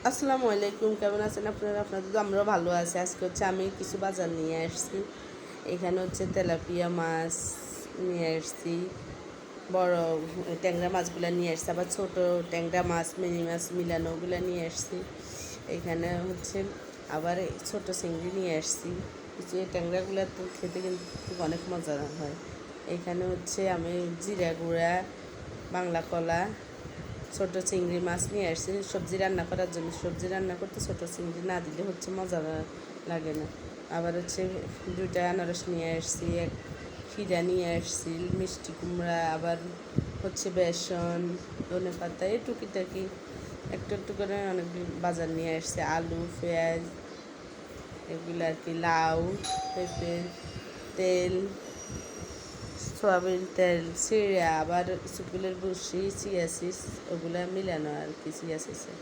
আসসালামু আলাইকুম, কেমন আছেন আপনারা? আপনাদের তো আমরাও ভালো আছি। আজকে হচ্ছে আমি কিছু বাজার নিয়ে আসছি। এখানে হচ্ছে তেলাপিয়া মাছ নিয়ে আসছি, বড় ট্যাংরা মাছগুলো নিয়ে আসছি, আবার ছোটো ট্যাংরা মাছ মিনি মাছ মিলানো ওগুলো নিয়ে আসছি। এখানে হচ্ছে আবার ছোটো চিংড়ি নিয়ে আসছি। এই ট্যাংরাগুলো তো খেতে কিন্তু অনেক মজা হয়। এখানে হচ্ছে আমি জিরা গুঁড়া, বাংলা কলা, ছোটো চিংড়ি মাছ নিয়ে আসছি সবজি রান্না করার জন্য। সবজি রান্না করতে ছোটো চিংড়ি না দিলে হচ্ছে মজা লাগে না। আবার হচ্ছে 2টা আনারস নিয়ে আসছি, এক ক্ষীরা নিয়ে আসছি, মিষ্টি কুমড়া, আবার হচ্ছে বেসন, ধনে পাতা, এই টুকিটাকি একটু একটু করে অনেক বাজার নিয়ে আসছে। আলু, পেঁয়াজ, এগুলো আর কি, লাউ, পেঁপে, তেল, সয়াবিন তেল, চিড়া, আবার সুপুলের ভুসি, চিয়া সিস, ওগুলো মিলানো আর কি, চিয়া সিসে।